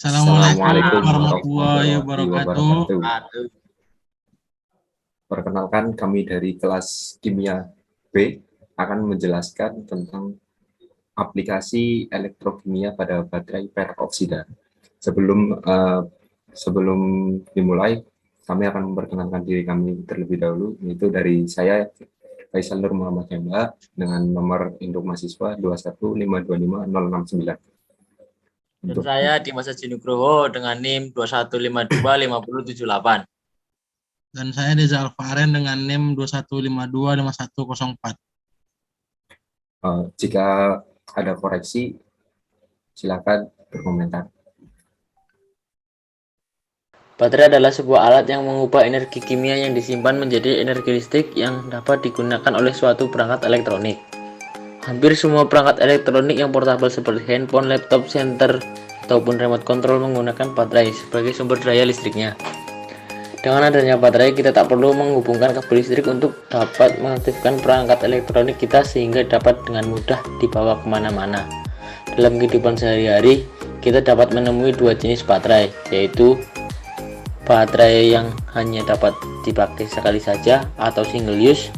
Assalamualaikum Assalamualaikum warahmatullahi warahmatullahi wabarakatuh. wabarakatuh. Perkenalkan, kami dari kelas Kimia B akan menjelaskan tentang aplikasi elektrokimia pada baterai peroksida. Sebelum dimulai, kami akan memperkenalkan diri kami terlebih dahulu, yaitu dari saya Faisal Nur Muhammad Hemba dengan nomor induk mahasiswa 215255069. Dan saya Dimas Haji Nugroho dengan NIM 21525078. Dan saya Deza Alfaren dengan NIM 21525104. Jika ada koreksi, silakan berkomentar. Baterai adalah sebuah alat yang mengubah energi kimia yang disimpan menjadi energi listrik yang dapat digunakan oleh suatu perangkat elektronik. Hampir semua perangkat elektronik yang portabel seperti handphone, laptop, senter, ataupun remote control menggunakan baterai sebagai sumber daya listriknya. Dengan adanya baterai, kita tak perlu menghubungkan kabel listrik untuk dapat mengaktifkan perangkat elektronik kita sehingga dapat dengan mudah dibawa kemana-mana. Dalam kehidupan sehari-hari, kita dapat menemui dua jenis baterai, yaitu baterai yang hanya dapat dipakai sekali saja atau single use,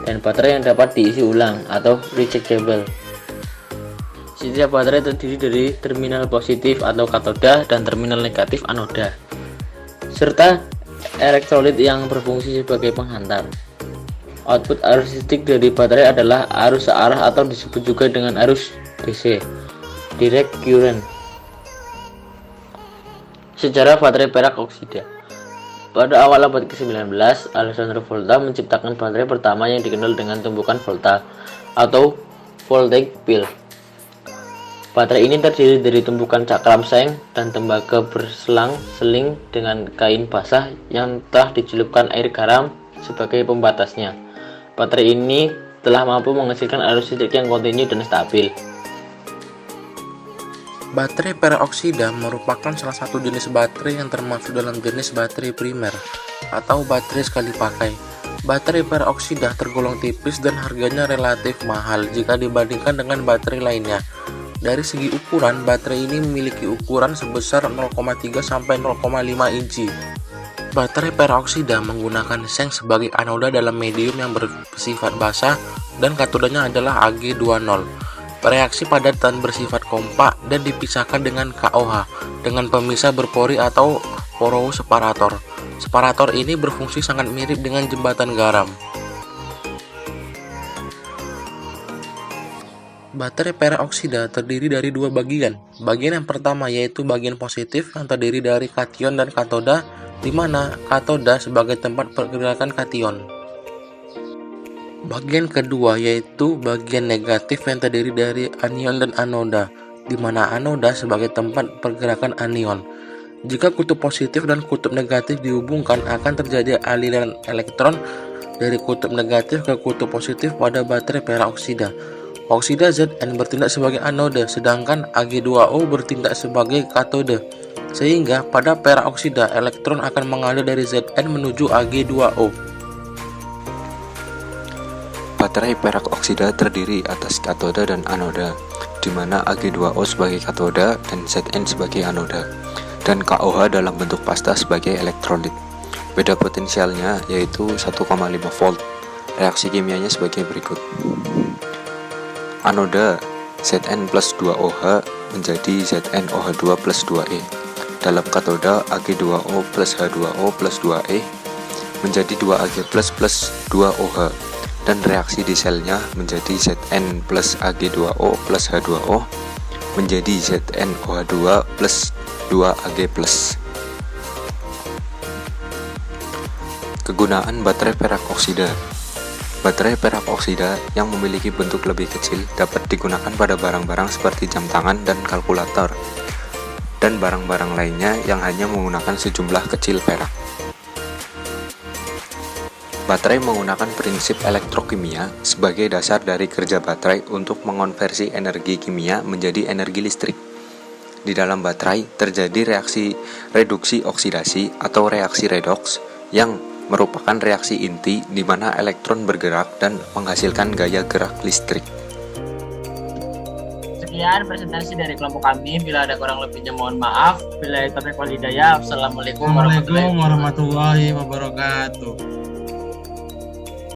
dan baterai yang dapat diisi ulang atau rechargeable. Setiap baterai terdiri dari terminal positif atau katoda dan terminal negatif anoda, serta elektrolit yang berfungsi sebagai penghantar. Output arus listrik dari baterai adalah arus searah atau disebut juga dengan arus DC, direct current. Sejarah baterai perak oksida. Pada awal abad ke-19, Alessandro Volta menciptakan baterai pertama yang dikenal dengan tumpukan volta atau voltaic pil. Baterai ini terdiri dari tumpukan cakram seng dan tembaga berselang-seling dengan kain basah yang telah dicelupkan air garam sebagai pembatasnya. Baterai ini telah mampu menghasilkan arus listrik yang kontinu dan stabil. Baterai peroksida merupakan salah satu jenis baterai yang termasuk dalam jenis baterai primer atau baterai sekali pakai. Baterai peroksida tergolong tipis dan harganya relatif mahal jika dibandingkan dengan baterai lainnya. Dari segi ukuran, baterai ini memiliki ukuran sebesar 0,3 sampai 0,5 inci. Baterai peroksida menggunakan seng sebagai anoda dalam medium yang bersifat basah dan katodanya adalah Ag20. Reaksi padat dan bersifat kompak dan dipisahkan dengan KOH dengan pemisah berpori atau porous separator. Separator ini berfungsi sangat mirip dengan jembatan garam. Baterai peroksida terdiri dari dua bagian. Bagian yang pertama yaitu bagian positif yang terdiri dari kation dan katoda, di mana katoda sebagai tempat pergerakan kation. Bagian kedua yaitu bagian negatif yang terdiri dari anion dan anoda, di mana anoda sebagai tempat pergerakan anion. Jika kutub positif dan kutub negatif dihubungkan, akan terjadi aliran elektron dari kutub negatif ke kutub positif pada baterai peroksida. Oksida Zn bertindak sebagai anoda, sedangkan Ag2O bertindak sebagai katode. Sehingga pada peroksida, elektron akan mengalir dari Zn menuju Ag2O. Baterai peroksida terdiri atas katoda dan anoda, di mana Ag2O sebagai katoda dan Zn sebagai anoda, dan KOH dalam bentuk pasta sebagai elektrolit. Beda potensialnya yaitu 1,5 volt. Reaksi kimianya sebagai berikut. Anoda Zn plus 2OH menjadi ZnOH2 plus 2E. Dalam katoda Ag2O plus H2O plus 2E menjadi 2Ag plus 2OH. Dan reaksi di selnya menjadi Zn plus Ag2O plus H2O menjadi ZnOH2 plus 2Ag plus. Kegunaan baterai peroksida. Baterai peroksida yang memiliki bentuk lebih kecil dapat digunakan pada barang-barang seperti jam tangan dan kalkulator, dan barang-barang lainnya yang hanya menggunakan sejumlah kecil perak. Baterai menggunakan prinsip elektrokimia sebagai dasar dari kerja baterai untuk mengonversi energi kimia menjadi energi listrik. Di dalam baterai terjadi reaksi reduksi oksidasi atau reaksi redoks yang merupakan reaksi inti di mana elektron bergerak dan menghasilkan gaya gerak listrik. Sekian presentasi dari kelompok kami. Bila ada kurang lebihnya mohon maaf. Bila taufiq wal hidayah. Assalamualaikum Assalamualaikum warahmatullahi wabarakatuh.